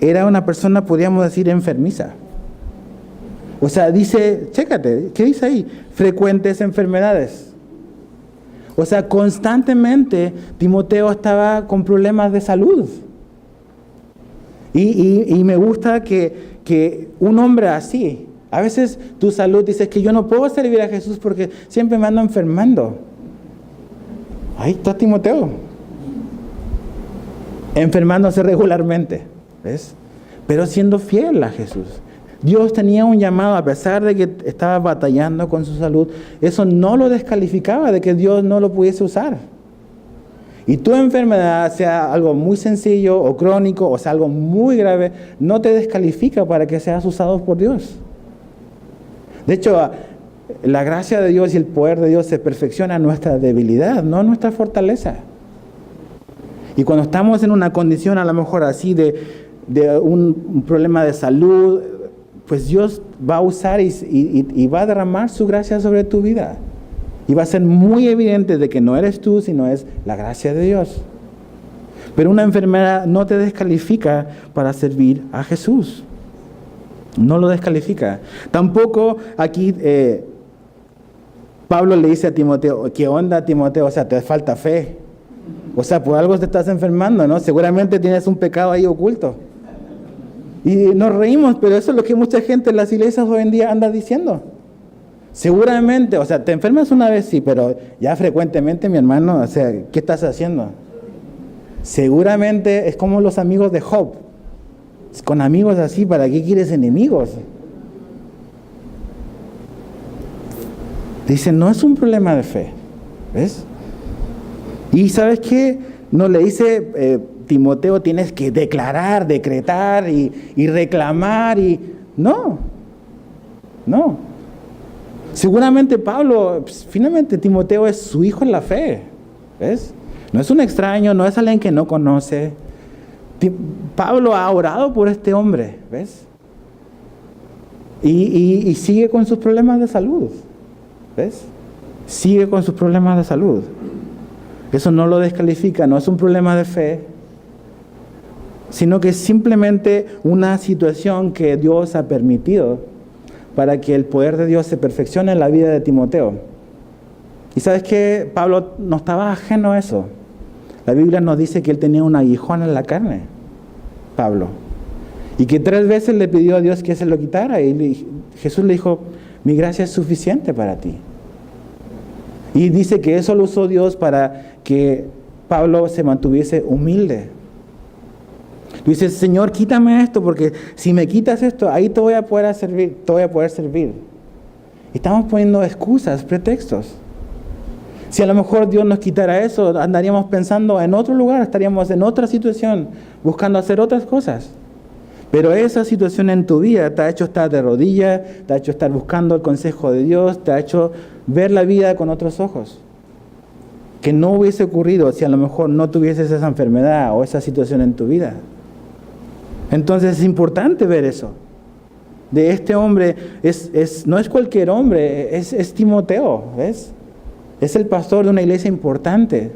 era una persona, podríamos decir, enfermiza. O sea, dice, chécate, ¿qué dice ahí? Frecuentes enfermedades. O sea, constantemente Timoteo estaba con problemas de salud. Y me gusta que un hombre así, a veces tu salud dices que yo no puedo servir a Jesús porque siempre me ando enfermando. Ahí está Timoteo, enfermándose regularmente, ¿ves? Pero siendo fiel a Jesús. Dios tenía un llamado, a pesar de que estaba batallando con su salud, eso no lo descalificaba de que Dios no lo pudiese usar. Y tu enfermedad, sea algo muy sencillo o crónico, o sea algo muy grave, no te descalifica para que seas usado por Dios. De hecho, la gracia de Dios y el poder de Dios se perfecciona en nuestra debilidad, no en nuestra fortaleza. Y cuando estamos en una condición a lo mejor así de un problema de salud, pues Dios va a usar y va a derramar su gracia sobre tu vida. Y va a ser muy evidente de que no eres tú, sino es la gracia de Dios. Pero una enfermedad no te descalifica para servir a Jesús. No lo descalifica. Tampoco aquí Pablo le dice a Timoteo, ¿qué onda, Timoteo? O sea, te falta fe. O sea, por algo te estás enfermando, ¿no? Seguramente tienes un pecado ahí oculto. Y nos reímos, pero eso es lo que mucha gente en las iglesias hoy en día anda diciendo. Seguramente, o sea, te enfermas una vez, sí, pero ya frecuentemente, mi hermano, o sea, ¿qué estás haciendo? Seguramente es como los amigos de Job. Con amigos así, ¿para qué quieres enemigos? Dicen, no es un problema de fe, ¿ves? Y ¿sabes qué? No le dice Timoteo, tienes que declarar, decretar y reclamar y... No. Seguramente Pablo, pues, finalmente Timoteo es su hijo en la fe, ¿ves? No es un extraño, no es alguien que no conoce. Pablo ha orado por este hombre, ¿ves? Y sigue con sus problemas de salud, ¿ves? Sigue con sus problemas de salud. Eso no lo descalifica, no es un problema de fe, sino que es simplemente una situación que Dios ha permitido para que el poder de Dios se perfeccione en la vida de Timoteo. Y ¿sabes qué? Pablo no estaba ajeno a eso. La Biblia nos dice que él tenía un aguijón en la carne, Pablo, y que 3 veces le pidió a Dios que se lo quitara, y Jesús le dijo, mi gracia es suficiente para ti. Y dice que eso lo usó Dios para que Pablo se mantuviese humilde. Dice, Señor, quítame esto, porque si me quitas esto, ahí te voy a poder servir. Y estamos poniendo excusas, pretextos. Si a lo mejor Dios nos quitara eso, andaríamos pensando en otro lugar, estaríamos en otra situación, buscando hacer otras cosas. Pero esa situación en tu vida te ha hecho estar de rodillas, te ha hecho estar buscando el consejo de Dios, te ha hecho ver la vida con otros ojos. que no hubiese ocurrido si a lo mejor no tuvieses esa enfermedad o esa situación en tu vida. Entonces es importante ver eso. De este hombre, no es cualquier hombre, es Timoteo, ¿ves? Es el pastor de una iglesia importante.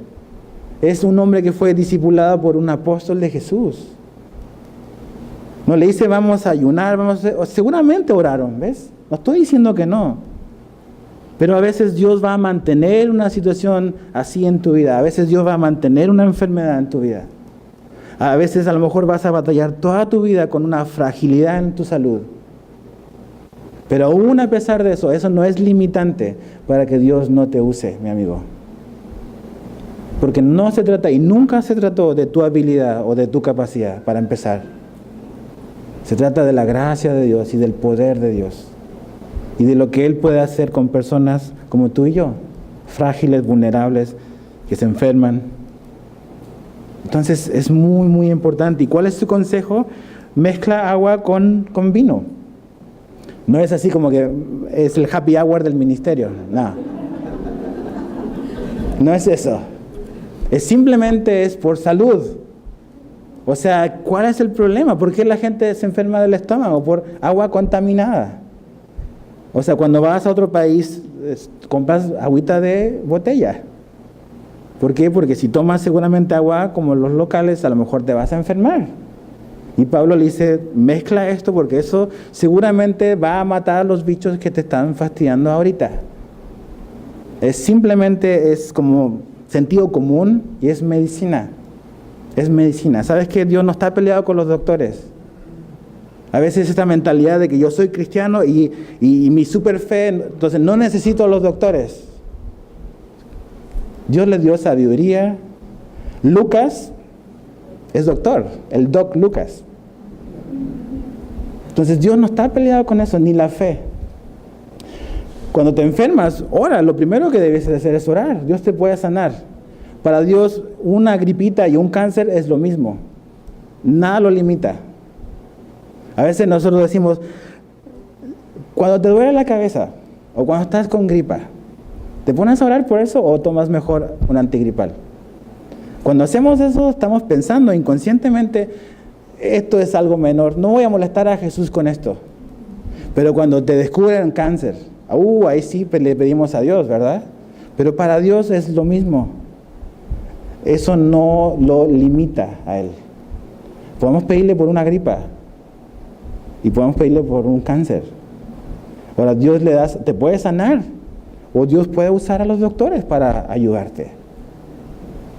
Es un hombre que fue discipulado por un apóstol de Jesús. No le dice vamos a ayunar, seguramente oraron, ¿ves? No estoy diciendo que no. Pero a veces Dios va a mantener una situación así en tu vida. A veces Dios va a mantener una enfermedad en tu vida. A veces a lo mejor vas a batallar toda tu vida con una fragilidad en tu salud. Pero aún a pesar de eso, eso no es limitante para que Dios no te use, mi amigo. Porque no se trata y nunca se trató de tu habilidad o de tu capacidad para empezar. Se trata de la gracia de Dios y del poder de Dios. Y de lo que Él puede hacer con personas como tú y yo, frágiles, vulnerables, que se enferman. Entonces es muy, muy importante. ¿Y cuál es tu consejo? Mezcla agua con vino. No es así como que es el happy hour del ministerio. No. No es eso. Simplemente es por salud. O sea, ¿cuál es el problema? ¿Por qué la gente se enferma del estómago? Por agua contaminada. O sea, cuando vas a otro país, compras agüita de botella. ¿Por qué? Porque si tomas seguramente agua como los locales, a lo mejor te vas a enfermar. Y Pablo le dice, mezcla esto porque eso seguramente va a matar a los bichos que te están fastidiando ahorita. Simplemente es como sentido común y es medicina. Es medicina. ¿Sabes que Dios no está peleado con los doctores? A veces esta mentalidad de que yo soy cristiano y mi super fe, entonces no necesito a los doctores. Dios le dio sabiduría. Lucas es doctor, el Doc Lucas. Entonces Dios no está peleado con eso, ni la fe. Cuando te enfermas, ora. Lo primero que debes hacer es orar. Dios te puede sanar. Para Dios, una gripita y un cáncer es lo mismo. Nada lo limita. A veces nosotros decimos, cuando te duele la cabeza o cuando estás con gripa, ¿te pones a orar por eso o tomas mejor un antigripal? Cuando hacemos eso, estamos pensando inconscientemente, esto es algo menor, no voy a molestar a Jesús con esto. Pero cuando te descubren cáncer, ahí sí le pedimos a Dios, ¿verdad? Pero para Dios es lo mismo. Eso no lo limita a Él. Podemos pedirle por una gripa y podemos pedirle por un cáncer. Ahora Dios te puede sanar o Dios puede usar a los doctores para ayudarte.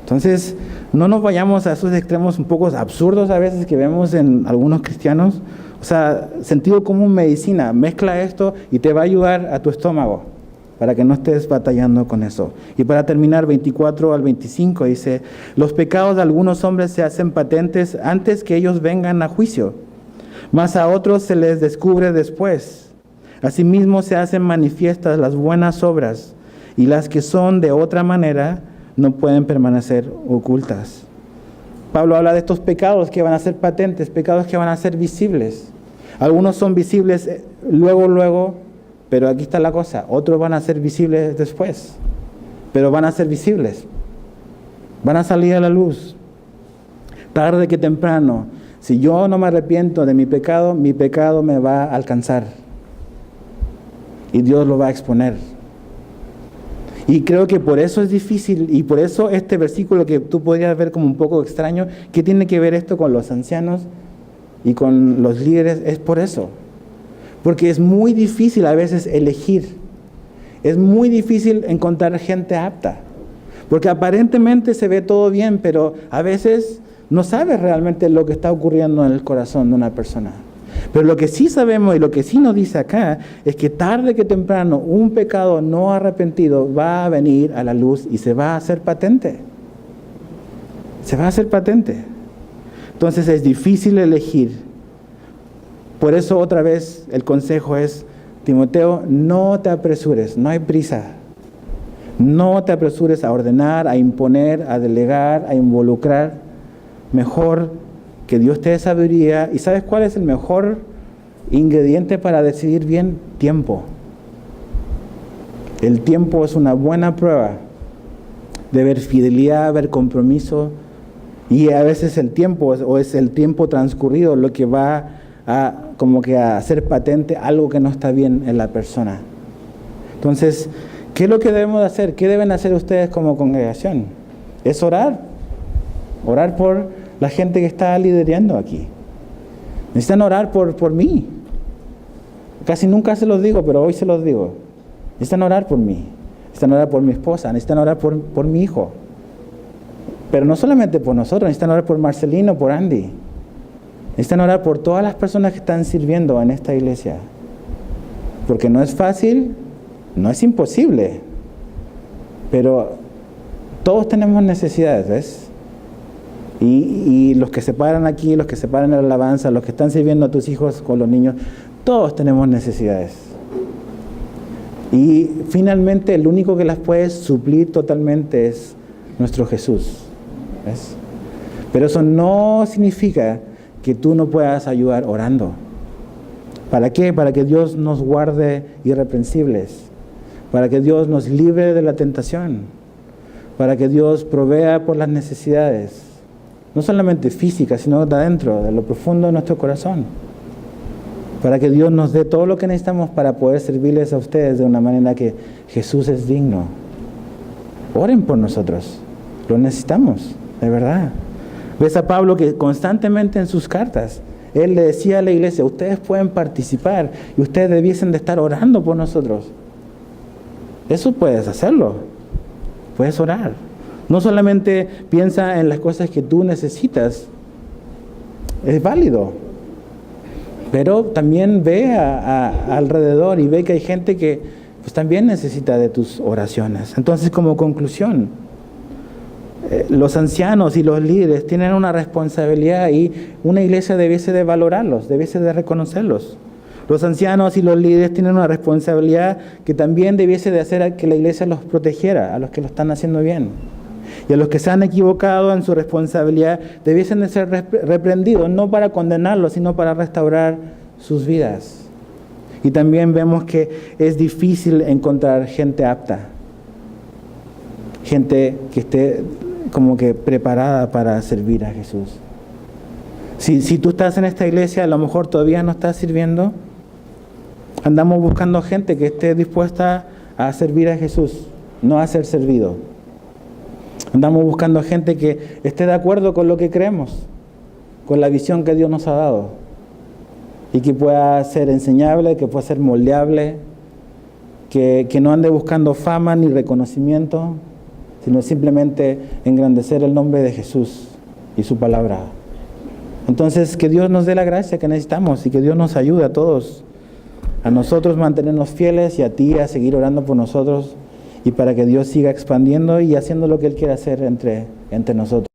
Entonces, no nos vayamos a esos extremos un poco absurdos a veces que vemos en algunos cristianos. O sea, sentido común, medicina, mezcla esto y te va a ayudar a tu estómago para que no estés batallando con eso. Y para terminar, 24 al 25 dice, los pecados de algunos hombres se hacen patentes antes que ellos vengan a juicio, mas a otros se les descubre después. Asimismo se hacen manifiestas las buenas obras, y las que son de otra manera no pueden permanecer ocultas. Pablo habla de estos pecados que van a ser patentes, pecados que van a ser visibles. Algunos son visibles luego, pero aquí está la cosa, otros van a ser visibles después, pero van a ser visibles. Van a salir a la luz, tarde que temprano. Si yo no me arrepiento de mi pecado me va a alcanzar. Y Dios lo va a exponer. Y creo que por eso es difícil, y por eso este versículo que tú podrías ver como un poco extraño, ¿qué tiene que ver esto con los ancianos y con los líderes? Es por eso. Porque es muy difícil a veces elegir. Es muy difícil encontrar gente apta. Porque aparentemente se ve todo bien, pero a veces no sabes realmente lo que está ocurriendo en el corazón de una persona. Pero lo que sí sabemos y lo que sí nos dice acá es que tarde que temprano un pecado no arrepentido va a venir a la luz y se va a hacer patente. Se va a hacer patente. Entonces es difícil elegir. Por eso otra vez el consejo es, Timoteo, no te apresures, no hay prisa. No te apresures a ordenar, a imponer, a delegar, a involucrar. Mejor que Dios te dé sabiduría. ¿Y sabes cuál es el mejor ingrediente para decidir bien? Tiempo. El tiempo es una buena prueba de ver fidelidad, ver compromiso. Y a veces el tiempo, o es el tiempo transcurrido, lo que va como que a hacer patente algo que no está bien en la persona. Entonces, ¿qué es lo que debemos de hacer? ¿Qué deben hacer ustedes como congregación? Es orar. Orar por la gente que está liderando aquí. Necesitan orar por mí. Casi nunca se los digo, pero hoy se los digo. Necesitan orar por mí. Necesitan orar por mi esposa. Necesitan orar por mi hijo. Pero no solamente por nosotros. Necesitan orar por Marcelino, por Andy. Necesitan orar por todas las personas que están sirviendo en esta iglesia. Porque no es fácil, no es imposible. Pero todos tenemos necesidades, ¿ves? Y los que se paran aquí, los que se paran en la alabanza, los que están sirviendo a tus hijos con los niños, todos tenemos necesidades. Y finalmente el único que las puede suplir totalmente es nuestro Jesús. ¿Ves? Pero eso no significa que tú no puedas ayudar orando. ¿Para qué? Para que Dios nos guarde irreprensibles. Para que Dios nos libre de la tentación. Para que Dios provea por las necesidades. No solamente físicas, sino de adentro, de lo profundo de nuestro corazón. Para que Dios nos dé todo lo que necesitamos para poder servirles a ustedes de una manera que Jesús es digno. Oren por nosotros. Lo necesitamos, de verdad. Ves a Pablo que constantemente en sus cartas, él le decía a la iglesia, ustedes pueden participar y ustedes debiesen de estar orando por nosotros. Eso puedes hacerlo. Puedes orar. No solamente piensa en las cosas que tú necesitas. Es válido. Pero también ve alrededor y ve que hay gente que pues, también necesita de tus oraciones. Entonces, como conclusión, los ancianos y los líderes tienen una responsabilidad y una iglesia debiese de valorarlos, debiese de reconocerlos. Los ancianos y los líderes tienen una responsabilidad que también debiese de hacer que la iglesia los protegiera, a los que lo están haciendo bien. Y a los que se han equivocado en su responsabilidad debiesen de ser reprendidos, no para condenarlos, sino para restaurar sus vidas. Y también vemos que es difícil encontrar gente apta, gente que esté como que preparada para servir a Jesús. Si tú estás en esta iglesia, a lo mejor todavía no estás sirviendo, andamos buscando gente que esté dispuesta a servir a Jesús, no a ser servido. Andamos buscando gente que esté de acuerdo con lo que creemos, con la visión que Dios nos ha dado, y que pueda ser enseñable, que pueda ser moldeable, que no ande buscando fama ni reconocimiento, sino simplemente engrandecer el nombre de Jesús y su palabra. Entonces, que Dios nos dé la gracia que necesitamos y que Dios nos ayude a todos, a nosotros mantenernos fieles y a ti a seguir orando por nosotros y para que Dios siga expandiendo y haciendo lo que Él quiere hacer entre nosotros.